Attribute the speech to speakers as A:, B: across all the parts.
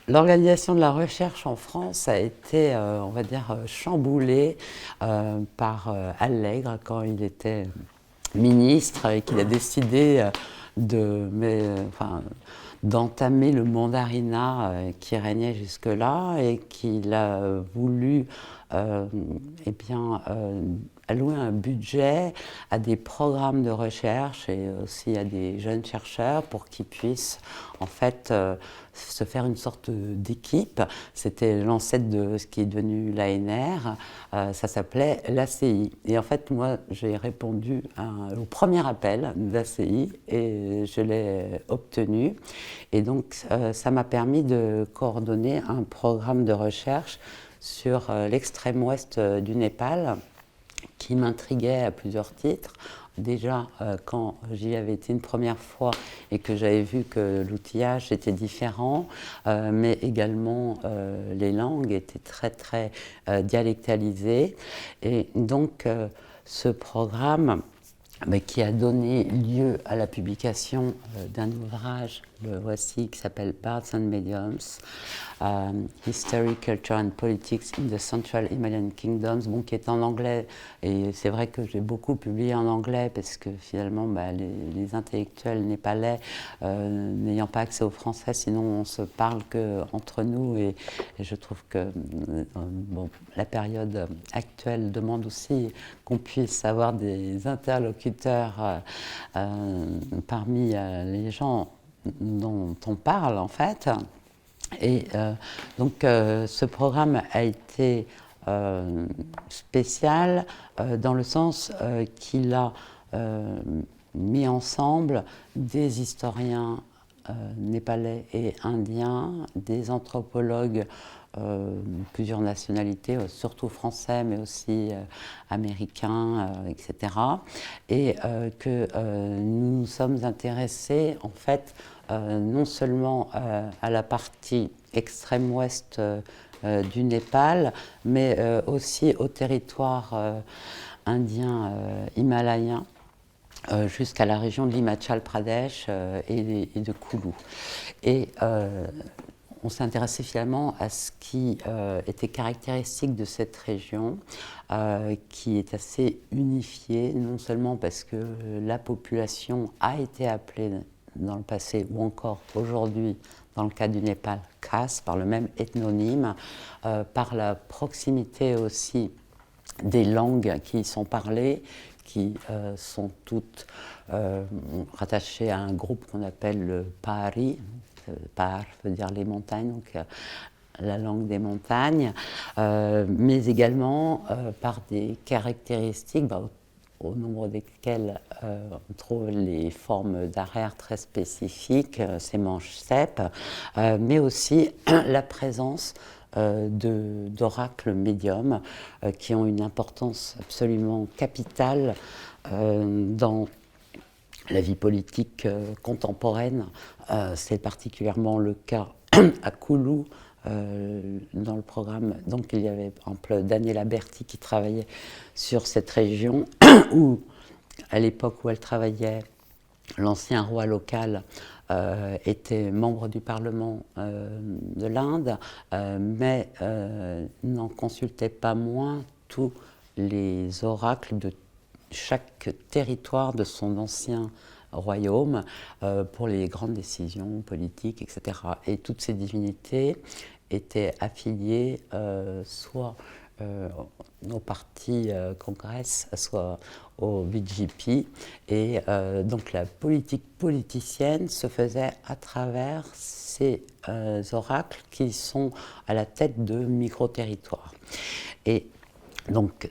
A: L'organisation de la recherche en France a été, on va dire, chamboulée par Allègre quand il était ministre et qu'il a décidé d'entamer le mandarinat qui régnait jusque-là et qu'il a voulu allouer un budget à des programmes de recherche et aussi à des jeunes chercheurs pour qu'ils puissent en fait se faire une sorte d'équipe. C'était l'ancêtre de ce qui est devenu l'ANR, ça s'appelait l'ACI. Et en fait, moi, j'ai répondu au premier appel de l'ACI et je l'ai obtenu. Et donc, ça m'a permis de coordonner un programme de recherche sur l'extrême ouest du Népal qui m'intriguait à plusieurs titres. Déjà, quand j'y avais été une première fois et que j'avais vu que l'outillage était différent, mais également les langues étaient très très dialectalisées. Et donc, ce programme qui a donné lieu à la publication d'un ouvrage, le voici, qui s'appelle Bards and Mediums, History, Culture and Politics in the Central Himalayan Kingdoms, qui est en anglais. Et c'est vrai que j'ai beaucoup publié en anglais parce que finalement, les intellectuels népalais, n'ayant pas accès au français, sinon on se parle qu'entre nous. Et je trouve que la période actuelle demande aussi qu'on puisse avoir des interlocuteurs parmi les gens dont on parle en fait. Et donc ce programme a été spécial dans le sens qu'il a mis ensemble des historiens népalais et indiens, des anthropologues, plusieurs nationalités, surtout français, mais aussi américains, etc. Et que nous nous sommes intéressés, en fait, non seulement à la partie extrême ouest du Népal, mais aussi au territoire indien himalayen, jusqu'à la région de l'Himachal Pradesh et de Kulu. Et on s'est intéressé finalement à ce qui était caractéristique de cette région, qui est assez unifiée, non seulement parce que la population a été appelée dans le passé ou encore aujourd'hui, dans le cas du Népal, Khas, par le même ethnonyme, par la proximité aussi des langues qui y sont parlées, qui sont toutes rattachées à un groupe qu'on appelle le Pahari. Pahar veut dire les montagnes, donc la langue des montagnes, mais également par des caractéristiques, au nombre desquelles on trouve les formes d'arrière très spécifiques, ces manches steppes, mais aussi la présence d'oracles médiums qui ont une importance absolument capitale dans la vie politique contemporaine. C'est particulièrement le cas à Kulu, dans le programme. Donc il y avait par exemple Daniela Berti qui travaillait sur cette région, où à l'époque où elle travaillait, l'ancien roi local était membre du Parlement de l'Inde, mais n'en consultait pas moins tous les oracles de chaque territoire de son ancien royaume pour les grandes décisions politiques, etc. Et toutes ces divinités étaient affiliées soit au parti Congress, soit au BJP. Et donc la politique politicienne se faisait à travers ces oracles qui sont à la tête de micro-territoires. Et donc,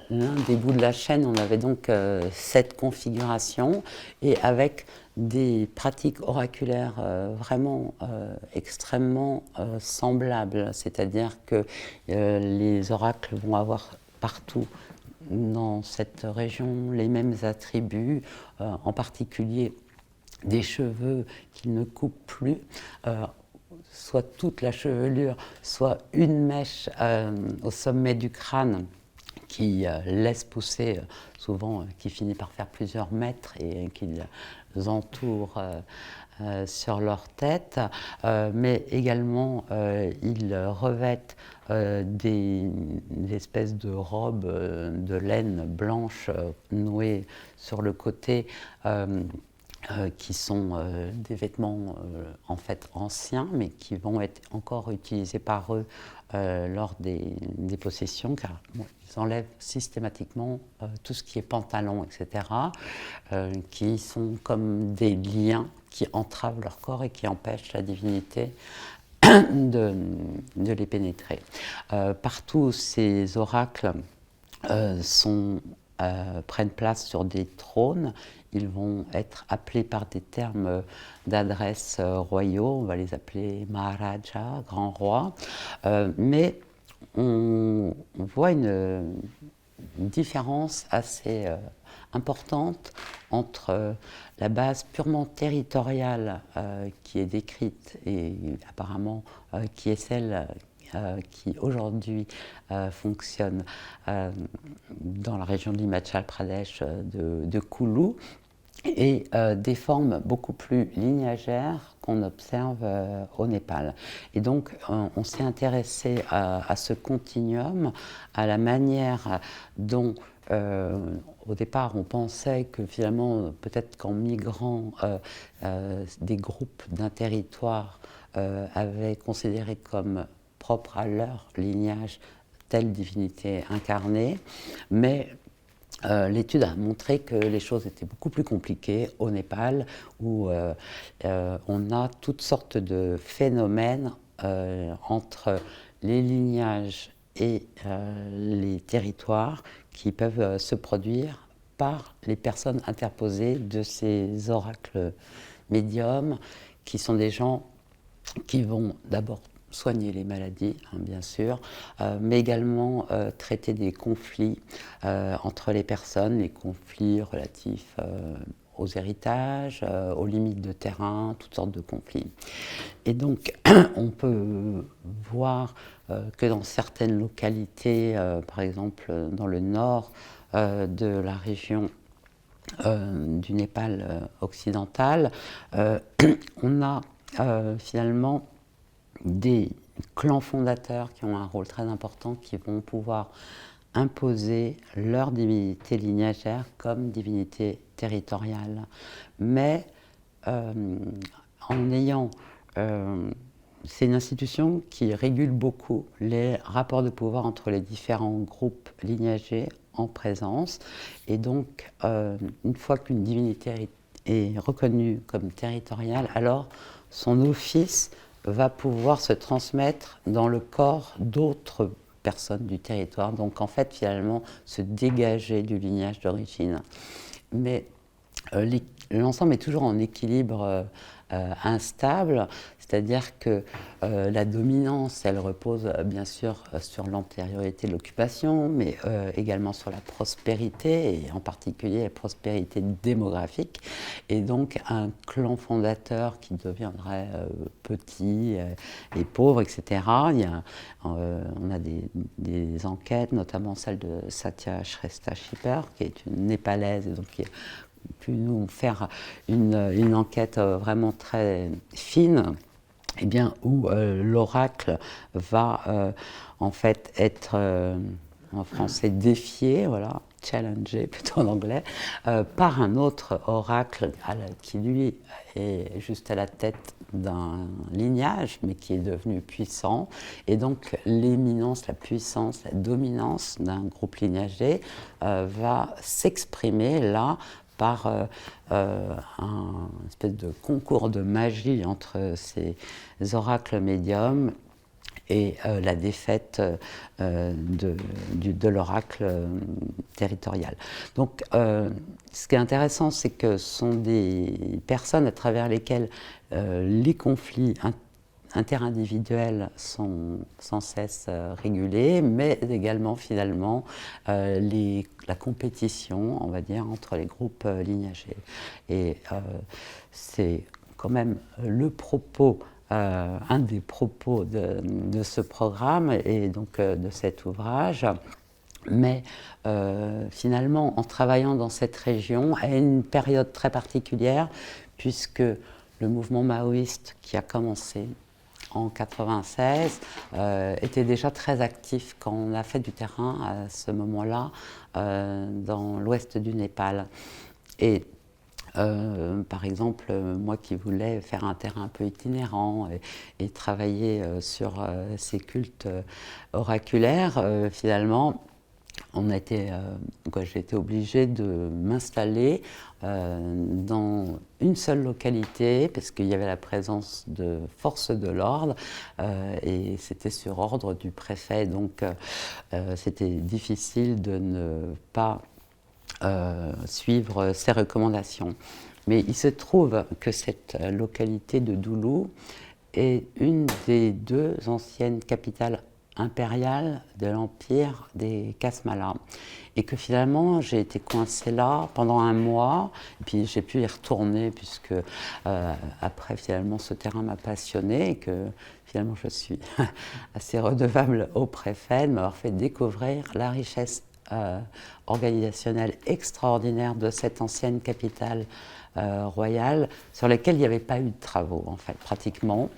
A: l'un des bouts de la chaîne, on avait donc cette configuration, et avec des pratiques oraculaires vraiment extrêmement semblables, c'est-à-dire que les oracles vont avoir partout dans cette région les mêmes attributs, en particulier des cheveux qui ne coupent plus, soit toute la chevelure, soit une mèche au sommet du crâne qui laisse pousser, souvent qui finit par faire plusieurs mètres et qui les entoure sur leur tête, mais également ils revêtent des espèces de robes de laine blanche nouées sur le côté, qui sont des vêtements en fait anciens, mais qui vont être encore utilisés par eux lors des possessions, car bon, ils enlèvent systématiquement tout ce qui est pantalon, etc., qui sont comme des liens qui entravent leur corps et qui empêchent la divinité de les pénétrer. Partout, ces oracles prennent place sur des trônes. Ils vont être appelés par des termes d'adresse royaux, on va les appeler Maharaja, grand roi, mais on voit une différence assez importante entre la base purement territoriale qui est décrite et apparemment qui est celle qui aujourd'hui fonctionne dans la région de l'Himachal Pradesh de Kulu, et des formes beaucoup plus lignagères qu'on observe au Népal. Et donc on s'est intéressé à ce continuum, à la manière dont au départ on pensait que finalement peut-être qu'en migrant des groupes d'un territoire avaient considéré comme propre à leur lignage telle divinité incarnée, mais l'étude a montré que les choses étaient beaucoup plus compliquées au Népal, où on a toutes sortes de phénomènes entre les lignages et les territoires qui peuvent se produire par les personnes interposées de ces oracles médiums, qui sont des gens qui vont d'abord soigner les maladies, hein, bien sûr, mais également traiter des conflits entre les personnes, les conflits relatifs aux héritages, aux limites de terrain, toutes sortes de conflits. Et donc, on peut voir que dans certaines localités, par exemple dans le nord de la région du Népal occidental, on a finalement des clans fondateurs qui ont un rôle très important, qui vont pouvoir imposer leur divinité lignagère comme divinité territoriale. Mais en ayant... c'est une institution qui régule beaucoup les rapports de pouvoir entre les différents groupes lignagés en présence. Et donc, une fois qu'une divinité est reconnue comme territoriale, alors son office va pouvoir se transmettre dans le corps d'autres personnes du territoire. Donc en fait, finalement, se dégager du lignage d'origine. Mais l'ensemble est toujours en équilibre instable, c'est-à-dire que la dominance, elle repose bien sûr sur l'antériorité de l'occupation, mais également sur la prospérité, et en particulier la prospérité démographique. Et donc un clan fondateur qui deviendrait petit et pauvre, etc. On a des enquêtes, notamment celle de Satya Shrestha Shipper, qui est une népalaise, et donc qui pu nous faire une enquête vraiment très fine, eh bien, où l'oracle va en fait être, en français, défié, voilà, challengé plutôt en anglais, par un autre oracle qui lui est juste à la tête d'un lignage, mais qui est devenu puissant. Et donc l'éminence, la puissance, la dominance d'un groupe lignagé va s'exprimer là par un espèce de concours de magie entre ces oracles médiums et la défaite de l'oracle territorial. Donc ce qui est intéressant, c'est que ce sont des personnes à travers lesquelles les conflits interindividuelles sont sans cesse régulées, mais également finalement la compétition, on va dire, entre les groupes lignagés. Et c'est quand même le propos, un des propos de ce programme et donc de cet ouvrage. Mais finalement, en travaillant dans cette région, à une période très particulière, puisque le mouvement maoïste qui a commencé en 1996 était déjà très actif quand on a fait du terrain à ce moment-là dans l'ouest du Népal. Et par exemple, moi qui voulais faire un terrain un peu itinérant et travailler sur ces cultes oraculaires, finalement, j'ai été obligée de m'installer dans une seule localité parce qu'il y avait la présence de forces de l'ordre et c'était sur ordre du préfet, donc c'était difficile de ne pas suivre ses recommandations. Mais il se trouve que cette localité de Doulou est une des deux anciennes capitales impériales de l'empire des Kasmala. Et que finalement, j'ai été coincée là pendant un mois, et puis j'ai pu y retourner, puisque après, finalement, ce terrain m'a passionnée, et que finalement, je suis assez redevable au préfet de m'avoir fait découvrir la richesse organisationnelle extraordinaire de cette ancienne capitale royale, sur laquelle il n'y avait pas eu de travaux, en fait, pratiquement.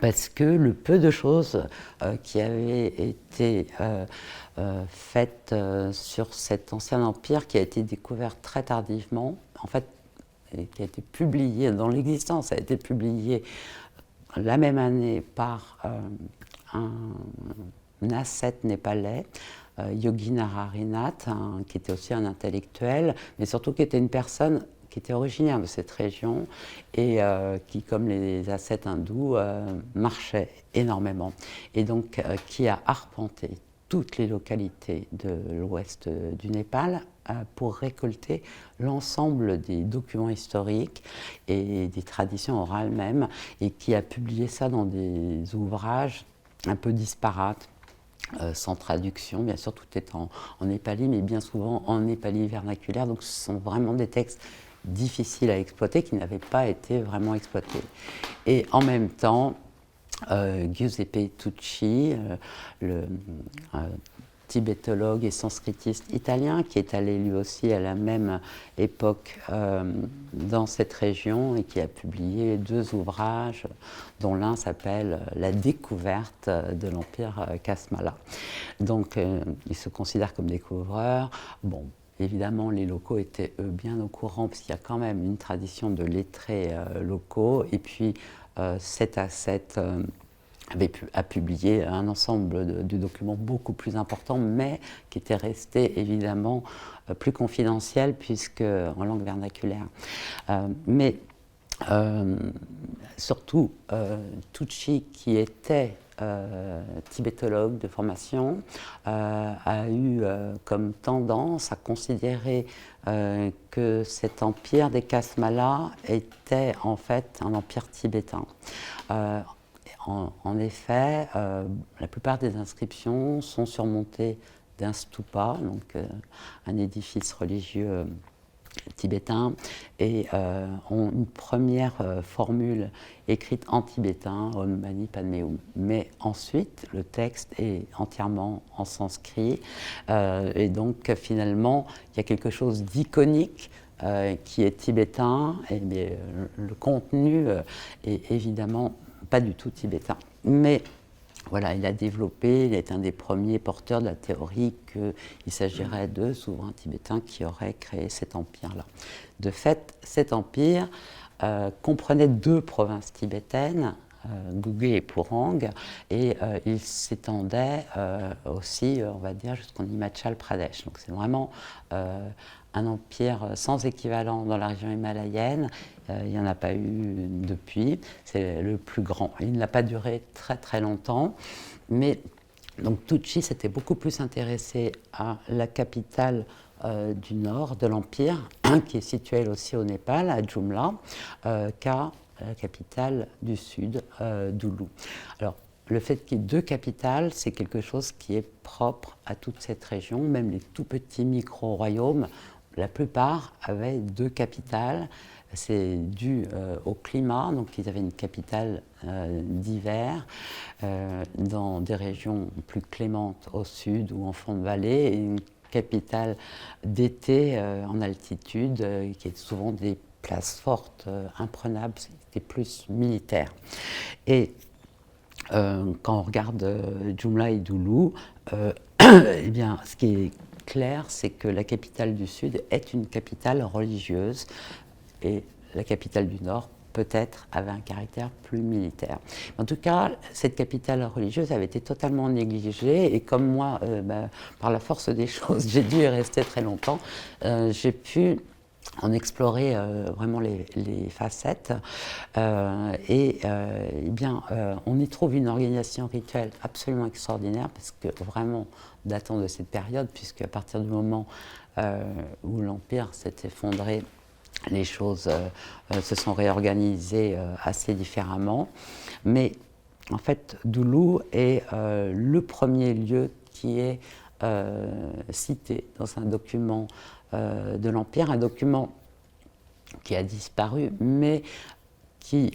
A: Parce que le peu de choses qui avaient été faites sur cet ancien empire, qui a été découvert très tardivement, en fait, et qui a été publié dans l'existence, a été publié la même année par un ascète népalais, Yogi Nararinath, qui était aussi un intellectuel, mais surtout qui était une personne qui était originaire de cette région et qui, comme les ascètes hindous, marchait énormément. Et donc qui a arpenté toutes les localités de l'ouest du Népal pour récolter l'ensemble des documents historiques et des traditions orales même, et qui a publié ça dans des ouvrages un peu disparates, sans traduction, bien sûr tout est en népali, mais bien souvent en népali vernaculaire, donc ce sont vraiment des textes difficiles à exploiter, qui n'avaient pas été vraiment exploités. Et en même temps, Giuseppe Tucci, le tibétologue et sanskritiste italien, qui est allé lui aussi à la même époque dans cette région et qui a publié deux ouvrages, dont l'un s'appelle « La découverte de l'Empire Kasmala ». Donc il se considère comme découvreur. Bon, évidemment, les locaux étaient eux bien au courant, parce qu'il y a quand même une tradition de lettrés locaux. Et puis cet ascète a publié un ensemble de documents beaucoup plus importants, mais qui étaient restés évidemment plus confidentiels, puisque en langue vernaculaire. Mais surtout, Tucci, qui était tibétologue de formation, a eu comme tendance à considérer que cet empire des Kasmala était en fait un empire tibétain. En effet, la plupart des inscriptions sont surmontées d'un stupa, donc un édifice religieux tibétain, et ont une première formule écrite en tibétain, Om Mani Padme Hum. Mais ensuite, le texte est entièrement en sanskrit, et donc finalement, il y a quelque chose d'iconique qui est tibétain, et bien, le contenu est évidemment pas du tout tibétain. Mais voilà, il a développé, il est un des premiers porteurs de la théorie qu'il s'agirait de souverains tibétains qui auraient créé cet empire-là. De fait, cet empire comprenait deux provinces tibétaines, Gugé et Purang, et il s'étendait aussi, on va dire, jusqu'en Himachal Pradesh. Donc c'est vraiment un empire sans équivalent dans la région himalayenne. Il n'y en a pas eu depuis, c'est le plus grand. Il n'a pas duré très très longtemps, mais donc Tucci s'était beaucoup plus intéressé à la capitale du nord de l'empire, qui est située elle aussi au Népal, à Jumla, qu'à la capitale du sud, Doulou. Alors, le fait qu'il y ait deux capitales, c'est quelque chose qui est propre à toute cette région. Même les tout petits micro-royaumes, la plupart avaient deux capitales. C'est dû au climat, donc ils avaient une capitale d'hiver dans des régions plus clémentes au sud ou en fond de vallée, et une capitale d'été en altitude, qui est souvent des places fortes, imprenables, c'était plus militaire. Et quand on regarde Jumla et Doulou, eh bien, ce qui est clair, c'est que la capitale du Sud est une capitale religieuse et la capitale du Nord peut-être avait un caractère plus militaire. En tout cas, cette capitale religieuse avait été totalement négligée et comme moi, par la force des choses, j'ai dû y rester très longtemps, j'ai pu en explorer vraiment les facettes eh bien, on y trouve une organisation rituelle absolument extraordinaire parce que vraiment datant de cette période, puisque à partir du moment où l'Empire s'est effondré, les choses se sont réorganisées assez différemment. Mais en fait, Doulou est le premier lieu qui est cité dans un document de l'Empire, un document qui a disparu, mais qui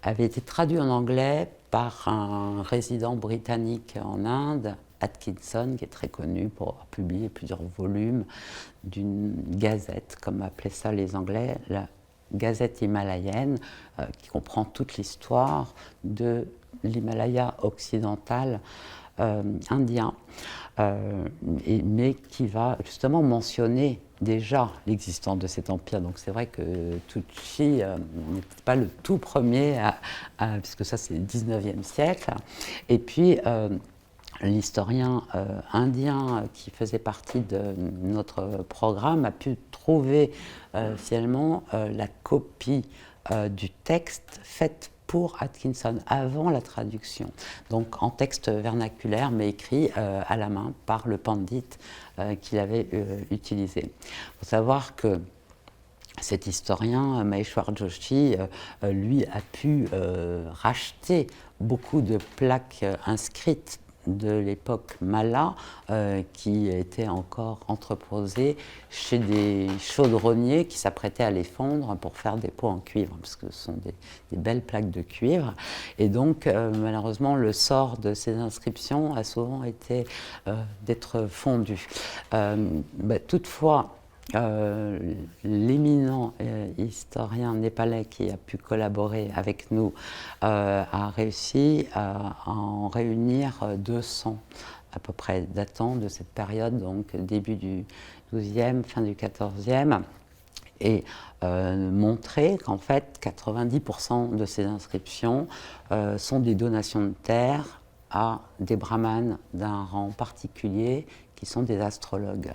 A: avait été traduit en anglais par un résident britannique en Inde, Atkinson, qui est très connu pour avoir publié plusieurs volumes d'une gazette, comme appelaient ça les Anglais, la Gazette himalayenne, qui comprend toute l'histoire de l'Himalaya occidental indien, mais qui va justement mentionner déjà l'existence de cet empire. Donc c'est vrai que Tucci n'était pas le tout premier, puisque ça c'est le 19e siècle. Et puis l'historien indien qui faisait partie de notre programme a pu trouver finalement la copie du texte faite pour Atkinson, avant la traduction, donc en texte vernaculaire, mais écrit à la main par le pandit qu'il avait utilisé. Il faut savoir que cet historien, Maheshwar Joshi, lui a pu racheter beaucoup de plaques inscrites de l'époque Malla qui étaient encore entreposées chez des chaudronniers qui s'apprêtaient à les fondre pour faire des pots en cuivre, parce que ce sont des belles plaques de cuivre. Et donc, malheureusement, le sort de ces inscriptions a souvent été d'être fondu. Toutefois, l'éminent historien népalais qui a pu collaborer avec nous a réussi à en réunir 200 à peu près datant de cette période, donc début du XIIe, fin du XIVe, et montrer qu'en fait 90% de ces inscriptions sont des donations de terre à des brahmanes d'un rang particulier qui sont des astrologues.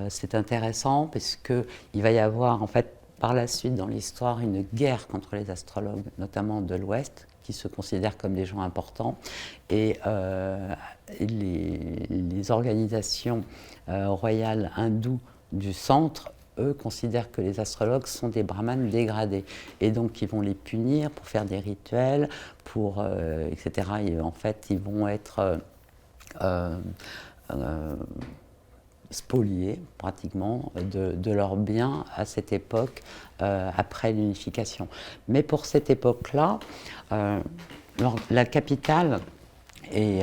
A: C'est intéressant parce qu'il va y avoir en fait par la suite dans l'histoire une guerre contre les astrologues, notamment de l'Ouest, qui se considèrent comme des gens importants, et les organisations royales hindoues du centre, eux, considèrent que les astrologues sont des brahmanes dégradés, et donc ils vont les punir pour faire des rituels, etc. Et en fait, ils vont être spoliés pratiquement de leurs biens à cette époque après l'unification. Mais pour cette époque-là, la capitale est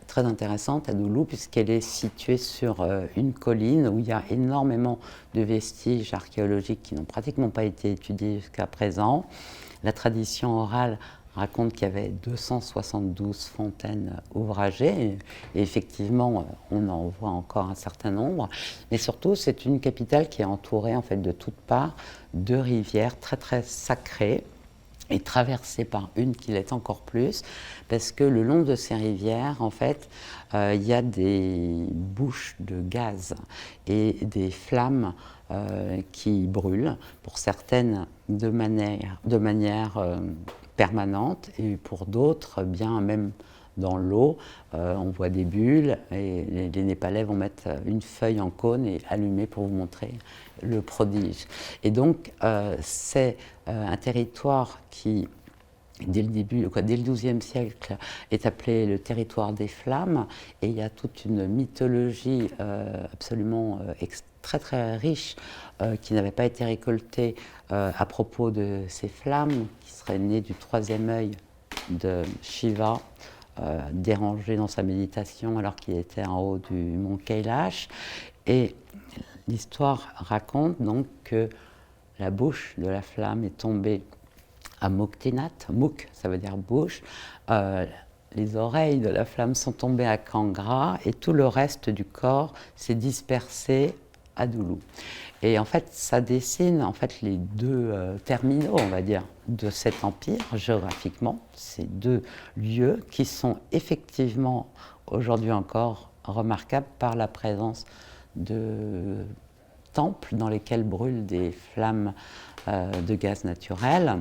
A: très intéressante à Doulou puisqu'elle est située sur une colline où il y a énormément de vestiges archéologiques qui n'ont pratiquement pas été étudiés jusqu'à présent. La tradition orale raconte qu'il y avait 272 fontaines ouvragées, et effectivement, on en voit encore un certain nombre. Mais surtout, c'est une capitale qui est entourée en fait, de toutes parts de rivières très très sacrées, et traversée par une qui l'est encore plus, parce que le long de ces rivières, en fait, il y a des bouches de gaz et des flammes qui brûlent, pour certaines de manière permanente, et pour d'autres, bien même dans l'eau, on voit des bulles et les Népalais vont mettre une feuille en cône et allumer pour vous montrer le prodige. Et donc c'est un territoire qui, dès le début, dès le XIIe siècle, est appelé le territoire des flammes, et il y a toute une mythologie absolument très très riche qui n'avait pas été récoltée à propos de ces flammes qui seraient nées du troisième œil de Shiva, dérangé dans sa méditation alors qu'il était en haut du mont Kailash. Et l'histoire raconte donc que la bouche de la flamme est tombée à Muktinath. Muk, ça veut dire bouche. Les oreilles de la flamme sont tombées à Kangra et tout le reste du corps s'est dispersé à Doulou. Et en fait, ça dessine en fait les deux terminaux, on va dire, de cet empire géographiquement. Ces deux lieux qui sont effectivement aujourd'hui encore remarquables par la présence de temples dans lesquels brûlent des flammes de gaz naturel.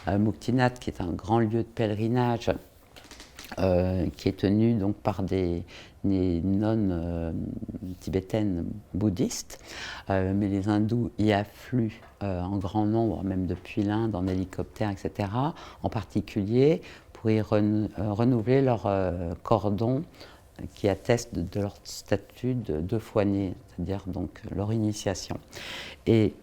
A: Muktinath, qui est un grand lieu de pèlerinage, qui est tenu donc par des nonnes tibétaines bouddhistes, mais les hindous y affluent en grand nombre, même depuis l'Inde, en hélicoptère, etc., en particulier pour y renouveler leur cordon qui atteste de leur statut de deux fois nés, c'est-à-dire donc leur initiation. Et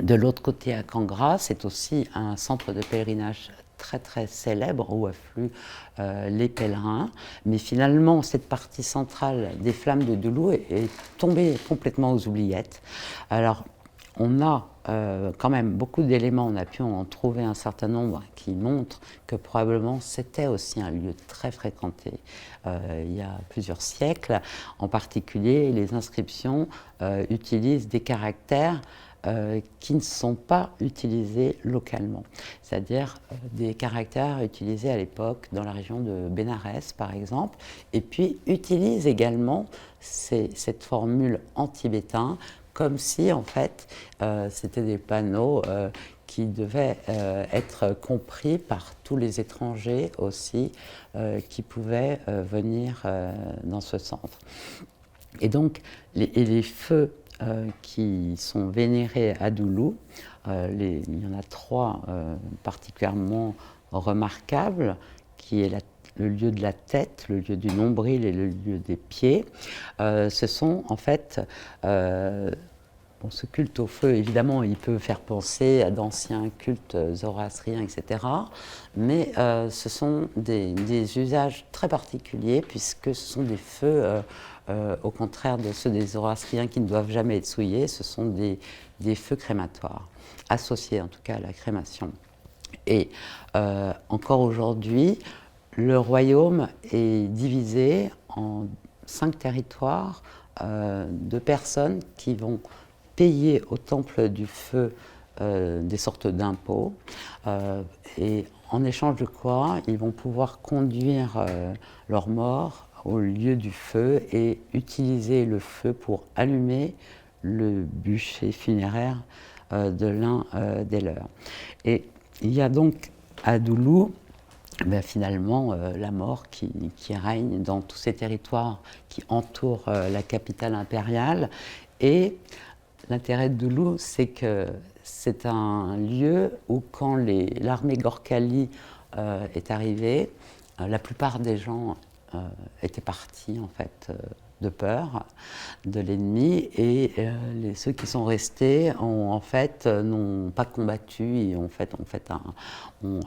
A: de l'autre côté, à Kangra, c'est aussi un centre de pèlerinage très très célèbre où affluent les pèlerins. Mais finalement, cette partie centrale des flammes de Doulou est tombée complètement aux oubliettes. Alors, on a quand même beaucoup d'éléments, on a pu en trouver un certain nombre qui montrent que probablement c'était aussi un lieu très fréquenté il y a plusieurs siècles. En particulier, les inscriptions utilisent des caractères qui ne sont pas utilisés localement, c'est-à-dire des caractères utilisés à l'époque dans la région de Bénarès par exemple, et puis utilisent également cette formule en tibétain comme si en fait c'était des panneaux qui devaient être compris par tous les étrangers aussi qui pouvaient venir dans ce centre. Et donc les feux qui sont vénérés à Doulou. Il y en a trois particulièrement remarquables, qui est le lieu de la tête, le lieu du nombril et le lieu des pieds. Ce sont en fait, ce culte au feu, évidemment, il peut faire penser à d'anciens cultes zoroastriens, etc. Mais ce sont des usages très particuliers, puisque ce sont des feux au contraire de ceux des zoroastriens qui ne doivent jamais être souillés, ce sont des feux crématoires, associés en tout cas à la crémation. Et encore aujourd'hui, le royaume est divisé en 5 territoires de personnes qui vont payer au temple du feu des sortes d'impôts, et en échange de quoi ils vont pouvoir conduire leurs morts au lieu du feu et utiliser le feu pour allumer le bûcher funéraire de l'un des leurs. Et il y a donc à Doulou finalement la mort qui règne dans tous ces territoires qui entourent la capitale impériale. Et l'intérêt de Doulou, c'est que c'est un lieu où quand l'armée Gorkhali est arrivée, la plupart des gens étaient partis en fait de peur de l'ennemi, et ceux qui sont restés en fait n'ont pas combattu et ont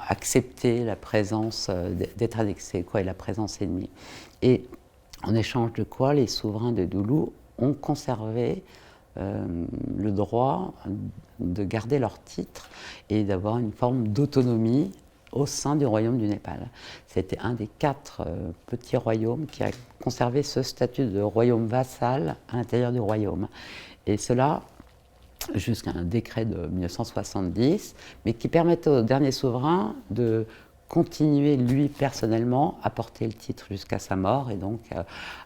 A: accepté la présence d'être annexés et la présence ennemie. Et en échange de quoi les souverains de Doulou ont conservé le droit de garder leur titre et d'avoir une forme d'autonomie au sein du royaume du Népal. C'était un des 4 petits royaumes qui a conservé ce statut de royaume vassal à l'intérieur du royaume. Et cela jusqu'à un décret de 1970, mais qui permettait au dernier souverain de continuer, lui, personnellement, à porter le titre jusqu'à sa mort, et donc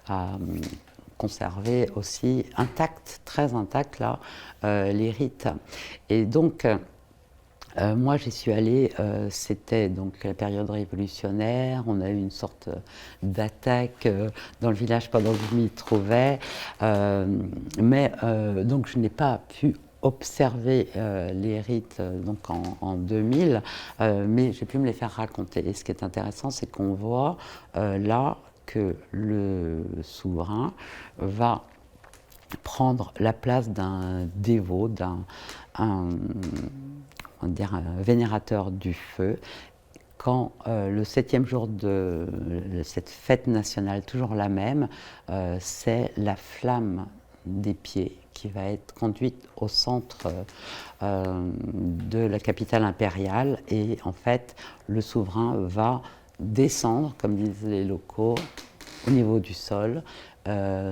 A: à conserver aussi intact, très intact, là, les rites. Et donc, Moi, j'y suis allée, c'était donc la période révolutionnaire, on a eu une sorte d'attaque dans le village pendant que je m'y trouvais, donc je n'ai pas pu observer les rites donc en 2000, mais j'ai pu me les faire raconter. Et ce qui est intéressant, c'est qu'on voit là que le souverain va prendre la place d'un dévot, un, un vénérateur du feu, quand le 7e jour de cette fête nationale, toujours la même, c'est la flamme des pieds qui va être conduite au centre de la capitale impériale, et en fait le souverain va descendre, comme disent les locaux, au niveau du sol,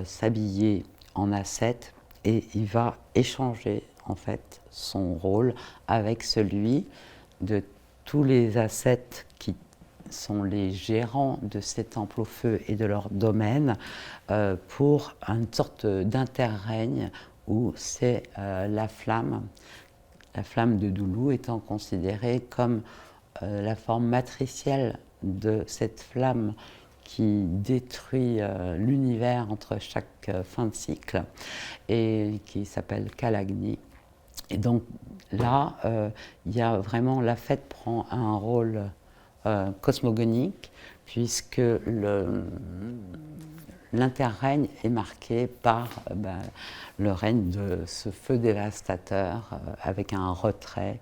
A: s'habiller en ascète, et il va échanger en fait son rôle avec celui de tous les ascètes qui sont les gérants de ces temples au feu et de leur domaine, pour une sorte d'interrègne où c'est la flamme de Doulou étant considérée comme la forme matricielle de cette flamme qui détruit l'univers entre chaque fin de cycle, et qui s'appelle Kalagni. Et donc là, il y a vraiment, la fête prend un rôle cosmogonique, puisque l'interrègne est marqué par le règne de ce feu dévastateur, avec un retrait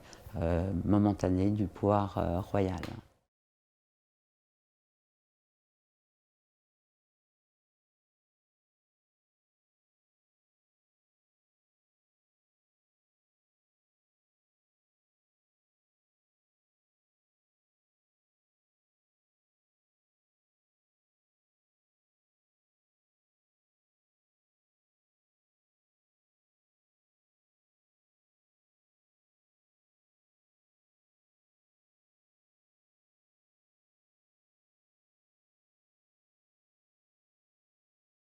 A: momentané du pouvoir royal.